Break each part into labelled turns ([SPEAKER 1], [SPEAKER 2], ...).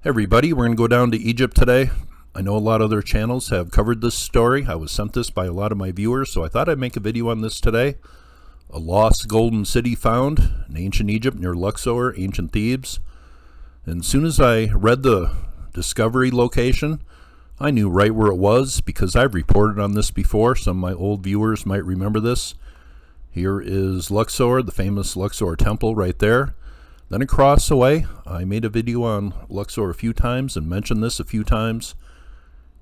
[SPEAKER 1] Hey everybody, we're going to go down to Egypt today. I know a lot of other channels have covered this story. I was sent this by a lot of my viewers, so I thought I'd make a video on this today. A lost golden city found in ancient Egypt near Luxor, ancient Thebes. And as soon as I read the discovery location, I knew right where it was because I've reported on this before. Some of my old viewers might remember this. Here is Luxor, the famous Luxor temple right there. Then across the way, I made a video on Luxor a few times and mentioned this a few times.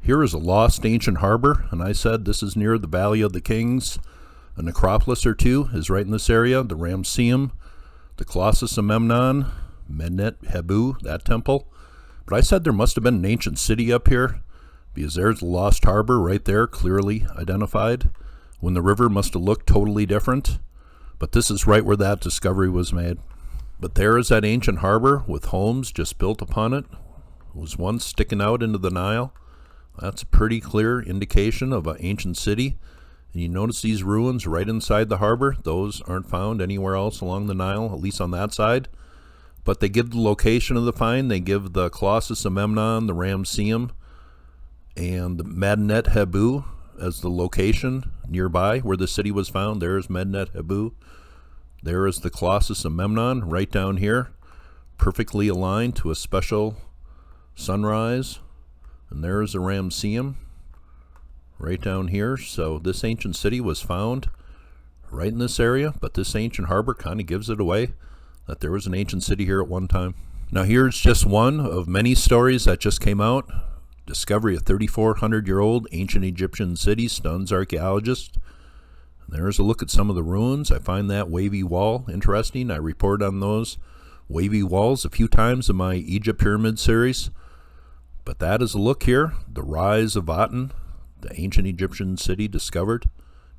[SPEAKER 1] Here is a lost ancient harbor, and I said this is near the Valley of the Kings. A necropolis or two is right in this area, the Ramesseum, the Colossus of Memnon, Medinet Habu, that temple. But I said there must have been an ancient city up here, because there's the lost harbor right there, clearly identified, when the river must have looked totally different. But this is right where that discovery was made. But there is that ancient harbor with homes just built upon it. It was once sticking out into the Nile. That's a pretty clear indication of an ancient city. And you notice these ruins right inside the harbor. Those aren't found anywhere else along the Nile, at least on that side. But they give the location of the find. They give the Colossus of Memnon, the Ramesseum, and the Medinet Habu as the location nearby where the city was found. There's Medinet Habu. There is the Colossus of Memnon right down here, perfectly aligned to a special sunrise. And there is the Ramesseum right down here. So this ancient city was found right in this area, but this ancient harbor kind of gives it away that there was an ancient city here at one time. Now here's just one of many stories that just came out. Discovery of 3,400-year-old ancient Egyptian city stuns archaeologists. There's a look at some of the ruins. I find that wavy wall interesting. I report on those wavy walls a few times in my Egypt Pyramid series. But that is a look here. The rise of Aten, the ancient Egyptian city discovered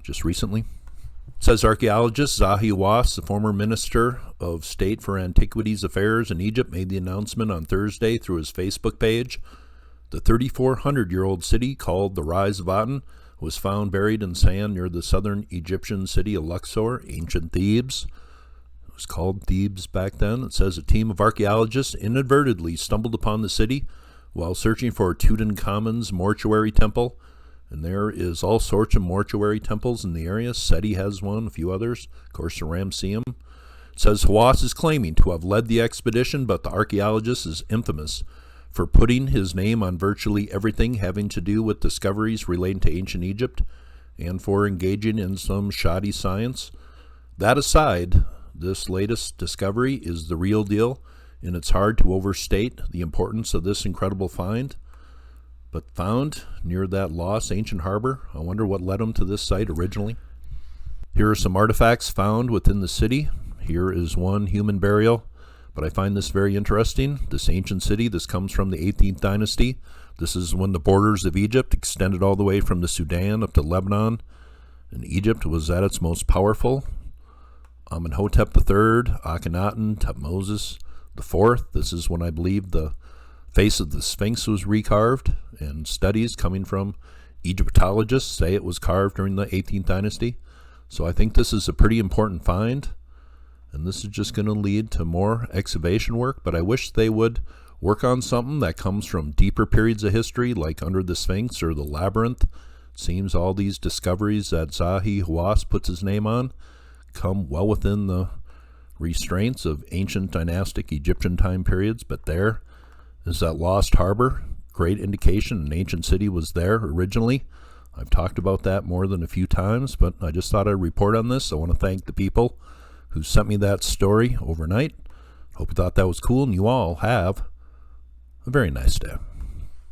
[SPEAKER 1] just recently. It says archaeologist Zahi Hawass, the former Minister of State for Antiquities Affairs in Egypt, made the announcement on Thursday through his Facebook page. The 3,400-year-old city called the Rise of Aten was found buried in sand near the southern Egyptian city of Luxor, ancient Thebes. It was called Thebes back then. It says a team of archaeologists inadvertently stumbled upon the city while searching for Tutankhamun's mortuary temple. And there is all sorts of mortuary temples in the area. Seti has one, a few others. Of course, the Ramesseum. It says Hawass is claiming to have led the expedition, but the archaeologist is infamous for putting his name on virtually everything having to do with discoveries relating to ancient Egypt and for engaging in some shoddy science. That aside, this latest discovery is the real deal, and it's hard to overstate the importance of this incredible find. But found near that lost ancient harbor, I wonder what led them to this site originally. Here are some artifacts found within the city. Here is one human burial. But I find this very interesting. This ancient city, this comes from the 18th dynasty. This is when the borders of Egypt extended all the way from the Sudan up to Lebanon. And Egypt was at its most powerful. Amenhotep III, Akhenaten, Tutmosis IV. This is when I believe the face of the Sphinx was recarved. And studies coming from Egyptologists say it was carved during the 18th dynasty. So I think this is a pretty important find. And this is just going to lead to more excavation work, but I wish they would work on something that comes from deeper periods of history, like under the Sphinx or the Labyrinth. It seems all these discoveries that Zahi Hawass puts his name on come well within the restraints of ancient dynastic Egyptian time periods, but there is that lost harbor. Great indication an ancient city was there originally. I've talked about that more than a few times, but I just thought I'd report on this. I want to thank the people who sent me that story overnight. Hope you thought that was cool, and you all have a very nice day.